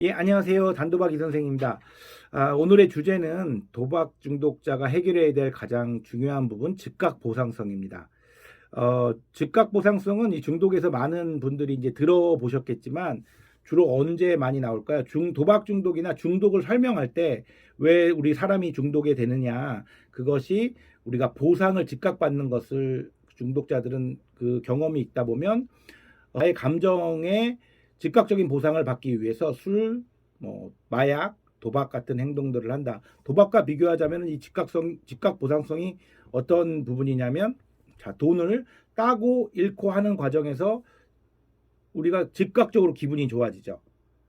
예, 안녕하세요. 단도박 이선생입니다. 오늘의 주제는 도박 중독자가 해결해야 될 가장 중요한 부분, 즉각 보상성입니다. 즉각 보상성은 이 중독에서 많은 분들이 이제 들어보셨겠지만 주로 언제 많이 나올까요? 도박 중독이나 중독을 설명할 때 왜 우리 사람이 중독이 되느냐, 그것이 우리가 보상을 즉각 받는 것을 중독자들은 그 경험이 있다 보면 나의 감정에 즉각적인 보상을 받기 위해서 술, 마약, 도박 같은 행동들을 한다. 도박과 비교하자면 이 즉각 보상성이 어떤 부분이냐면, 자, 돈을 따고 잃고 하는 과정에서 우리가 즉각적으로 기분이 좋아지죠.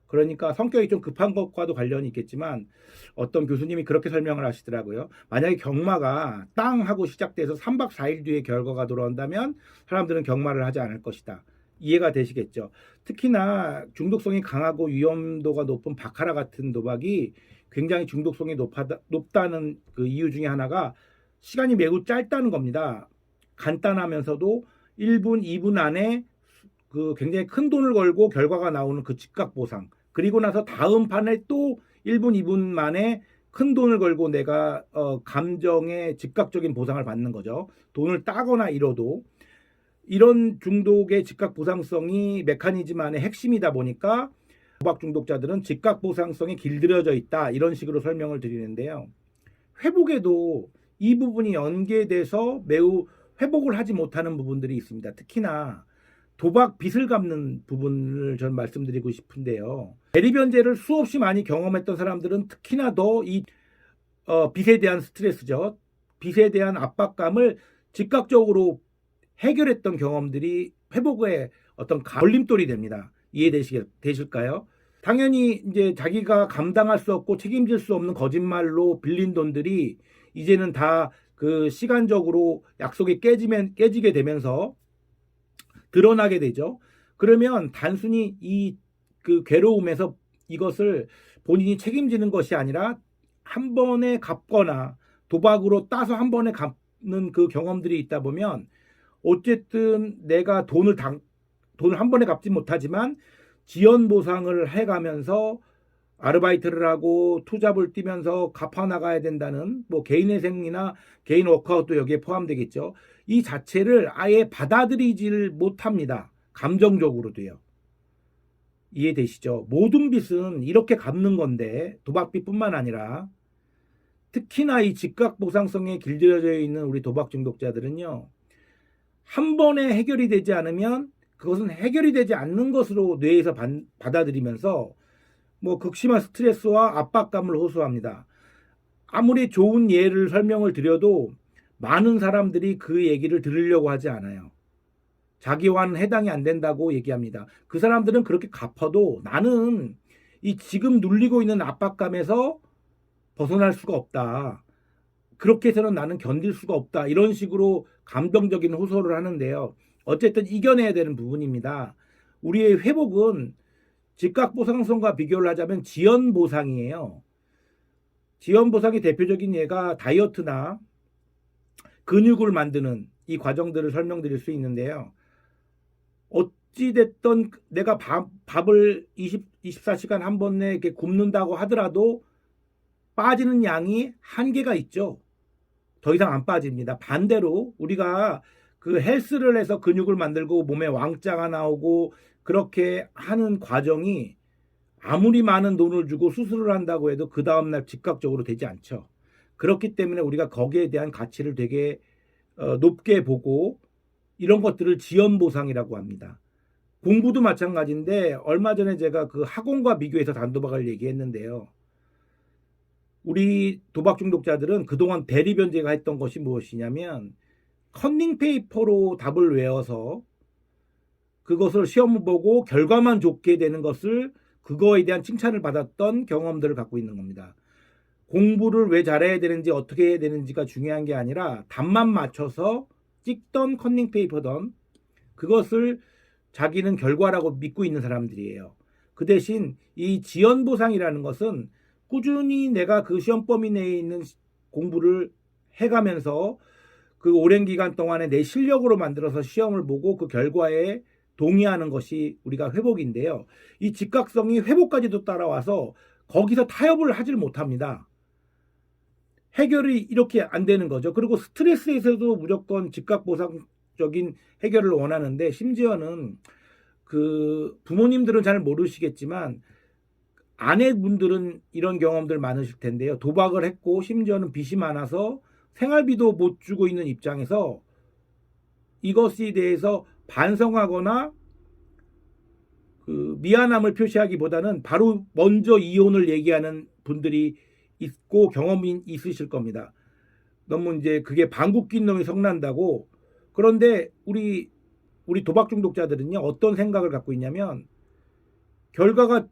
그러니까 성격이 좀 급한 것과도 관련이 있겠지만 어떤 교수님이 그렇게 설명을 하시더라고요. 만약에 경마가 땅 하고 시작돼서 3박 4일 뒤에 결과가 돌아온다면 사람들은 경마를 하지 않을 것이다. 이해가 되시겠죠? 특히나 중독성이 강하고 위험도가 높은 바카라 같은 도박이 굉장히 중독성이 높다는 그 이유 중에 하나가 시간이 매우 짧다는 겁니다. 간단하면서도 1분, 2분 안에 그 굉장히 큰 돈을 걸고 결과가 나오는 그 즉각 보상. 그리고 나서 다음 판에 또 1분, 2분 만에 큰 돈을 걸고 내가 감정의 즉각적인 보상을 받는 거죠. 돈을 따거나 잃어도. 이런 중독의 즉각 보상성이 메커니즘 안의 핵심이다 보니까 도박 중독자들은 즉각 보상성이 길들여져 있다. 이런 식으로 설명을 드리는데요. 회복에도 이 부분이 연계돼서 매우 회복을 하지 못하는 부분들이 있습니다. 특히나 도박 빚을 갚는 부분을 전 말씀드리고 싶은데요. 대리변제를 수없이 많이 경험했던 사람들은 특히나 더 이 빚에 대한 스트레스죠. 빚에 대한 압박감을 즉각적으로 해결했던 경험들이 회복의 어떤 걸림돌이 됩니다. 이해되실까요? 당연히 이제 자기가 감당할 수 없고 책임질 수 없는 거짓말로 빌린 돈들이 이제는 다 그 시간적으로 약속이 깨지게 되면서 드러나게 되죠. 그러면 단순히 이 그 괴로움에서 이것을 본인이 책임지는 것이 아니라 한 번에 갚거나 도박으로 따서 한 번에 갚는 그 경험들이 있다 보면 어쨌든 내가 돈을 한 번에 갚지 못하지만 지연 보상을 해가면서 아르바이트를 하고 투잡을 뛰면서 갚아 나가야 된다는 뭐 개인회생이나 개인 워크아웃도 여기에 포함되겠죠. 이 자체를 아예 받아들이질 못합니다. 감정적으로도요. 이해되시죠? 모든 빚은 이렇게 갚는 건데 도박빚뿐만 아니라 특히나 이 즉각 보상성에 길들여져 있는 우리 도박 중독자들은요. 한 번에 해결이 되지 않으면 그것은 해결이 되지 않는 것으로 뇌에서 받아들이면서 뭐 극심한 스트레스와 압박감을 호소합니다. 아무리 좋은 예를 설명을 드려도 많은 사람들이 그 얘기를 들으려고 하지 않아요. 자기와는 해당이 안 된다고 얘기합니다. 그 사람들은 그렇게 갚아도 나는 이 지금 눌리고 있는 압박감에서 벗어날 수가 없다. 그렇게 해서는 나는 견딜 수가 없다. 이런 식으로 감정적인 호소를 하는데요. 어쨌든 이겨내야 되는 부분입니다. 우리의 회복은 즉각 보상성과 비교를 하자면 지연 보상이에요. 지연 보상의 대표적인 예가 다이어트나 근육을 만드는 이 과정들을 설명드릴 수 있는데요. 어찌됐든 내가 밥을 24시간 한 번에 이렇게 굶는다고 하더라도 빠지는 양이 한계가 있죠. 더 이상 안 빠집니다. 반대로 우리가 그 헬스를 해서 근육을 만들고 몸에 왕자가 나오고 그렇게 하는 과정이 아무리 많은 돈을 주고 수술을 한다고 해도 그 다음날 즉각적으로 되지 않죠. 그렇기 때문에 우리가 거기에 대한 가치를 되게 높게 보고 이런 것들을 지연보상이라고 합니다. 공부도 마찬가지인데 얼마 전에 제가 그 학원과 비교해서 단도박을 얘기했는데요. 우리 도박 중독자들은 그동안 대리변제가 했던 것이 무엇이냐면 커닝페이퍼로 답을 외워서 그것을 시험 보고 결과만 좋게 되는 것을 그거에 대한 칭찬을 받았던 경험들을 갖고 있는 겁니다. 공부를 왜 잘해야 되는지 어떻게 해야 되는지가 중요한 게 아니라 답만 맞춰서 찍던 커닝페이퍼던 그것을 자기는 결과라고 믿고 있는 사람들이에요. 그 대신 이 지연보상이라는 것은 꾸준히 내가 그 시험 범위 내에 있는 공부를 해가면서 그 오랜 기간 동안에 내 실력으로 만들어서 시험을 보고 그 결과에 동의하는 것이 우리가 회복인데요. 이 즉각성이 회복까지도 따라와서 거기서 타협을 하질 못합니다. 해결이 이렇게 안 되는 거죠. 그리고 스트레스에서도 무조건 즉각 보상적인 해결을 원하는데, 심지어는 그 부모님들은 잘 모르시겠지만 아내분들은 이런 경험들 많으실 텐데요. 도박을 했고 심지어는 빚이 많아서 생활비도 못 주고 있는 입장에서 이것에 대해서 반성하거나 그 미안함을 표시하기보다는 바로 먼저 이혼을 얘기하는 분들이 있고 경험이 있으실 겁니다. 너무 이제 그게 방귀 낀 놈이 성난다고. 그런데 우리 도박 중독자들은요, 어떤 생각을 갖고 있냐면, 결과가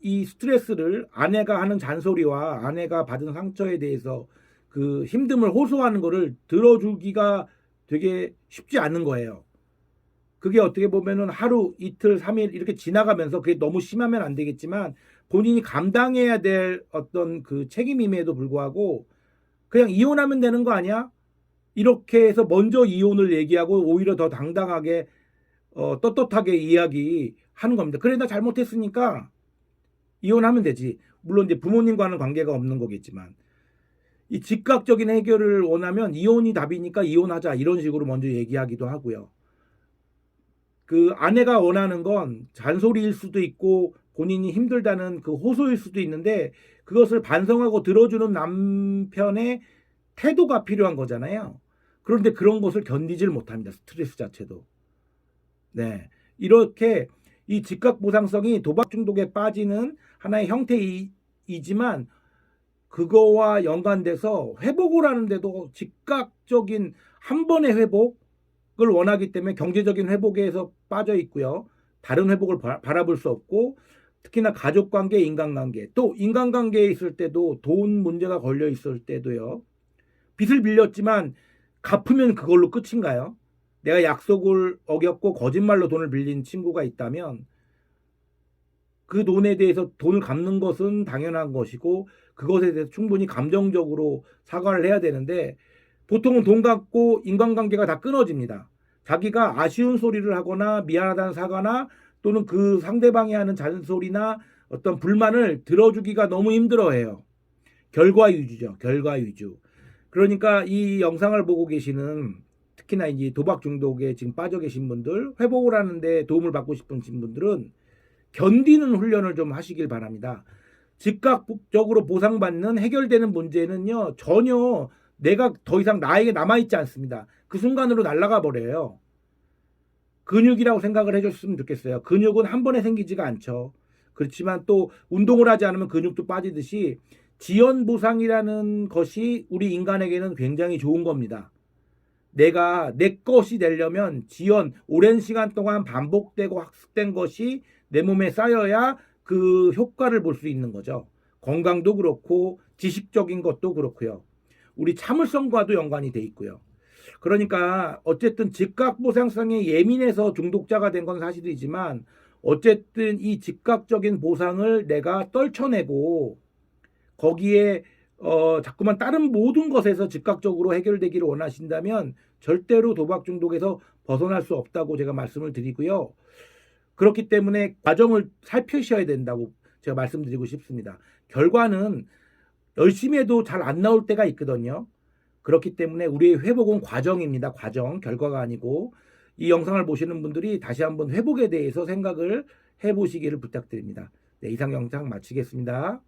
이 스트레스를 아내가 하는 잔소리와 아내가 받은 상처에 대해서 그 힘듦을 호소하는 거를 들어주기가 되게 쉽지 않은 거예요. 그게 어떻게 보면은 하루, 이틀, 3일 이렇게 지나가면서, 그게 너무 심하면 안 되겠지만 본인이 감당해야 될 어떤 그 책임임에도 불구하고 그냥 이혼하면 되는 거 아니야? 이렇게 해서 먼저 이혼을 얘기하고 오히려 더 당당하게 떳떳하게 이야기하는 겁니다. 그래, 나 잘못했으니까 이혼하면 되지. 물론 이제 부모님과는 관계가 없는 거겠지만, 이 즉각적인 해결을 원하면 이혼이 답이니까 이혼하자, 이런 식으로 먼저 얘기하기도 하고요. 그 아내가 원하는 건 잔소리일 수도 있고 본인이 힘들다는 그 호소일 수도 있는데, 그것을 반성하고 들어주는 남편의 태도가 필요한 거잖아요. 그런데 그런 것을 견디질 못합니다. 스트레스 자체도. 네. 이렇게 이 즉각 보상성이 도박 중독에 빠지는 하나의 형태이지만, 그거와 연관돼서 회복을 하는데도 즉각적인 한 번의 회복을 원하기 때문에 경제적인 회복에서 빠져 있고요. 다른 회복을 바라볼 수 없고, 특히나 가족관계, 인간관계, 또 인간관계에 있을 때도 돈 문제가 걸려 있을 때도요. 빚을 빌렸지만 갚으면 그걸로 끝인가요? 내가 약속을 어겼고 거짓말로 돈을 빌린 친구가 있다면 그 돈에 대해서 돈을 갚는 것은 당연한 것이고 그것에 대해서 충분히 감정적으로 사과를 해야 되는데, 보통은 돈 갖고 인간관계가 다 끊어집니다. 자기가 아쉬운 소리를 하거나 미안하다는 사과나 또는 그 상대방이 하는 잔소리나 어떤 불만을 들어주기가 너무 힘들어해요. 결과 위주죠. 결과 위주. 그러니까 이 영상을 보고 계시는, 특히나 이제 도박 중독에 지금 빠져 계신 분들, 회복을 하는데 도움을 받고 싶은 분들은 견디는 훈련을 좀 하시길 바랍니다. 즉각적으로 보상받는 해결되는 문제는요, 전혀 내가 더 이상 나에게 남아있지 않습니다. 그 순간으로 날아가 버려요. 근육이라고 생각을 해줬으면 좋겠어요. 근육은 한 번에 생기지가 않죠. 그렇지만 또 운동을 하지 않으면 근육도 빠지듯이 지연 보상이라는 것이 우리 인간에게는 굉장히 좋은 겁니다. 내가 내 것이 되려면 지연, 오랜 시간 동안 반복되고 학습된 것이 내 몸에 쌓여야 그 효과를 볼 수 있는 거죠. 건강도 그렇고 지식적인 것도 그렇고요. 우리 참을성과도 연관이 돼 있고요. 그러니까 어쨌든 즉각 보상성에 예민해서 중독자가 된 건 사실이지만, 어쨌든 이 즉각적인 보상을 내가 떨쳐내고 거기에 자꾸만 다른 모든 것에서 즉각적으로 해결되기를 원하신다면 절대로 도박 중독에서 벗어날 수 없다고 제가 말씀을 드리고요. 그렇기 때문에 과정을 살피셔야 된다고 제가 말씀드리고 싶습니다. 결과는 열심히 해도 잘 안 나올 때가 있거든요. 그렇기 때문에 우리의 회복은 과정입니다. 과정, 결과가 아니고. 이 영상을 보시는 분들이 다시 한번 회복에 대해서 생각을 해보시기를 부탁드립니다. 네, 이상 영상 마치겠습니다.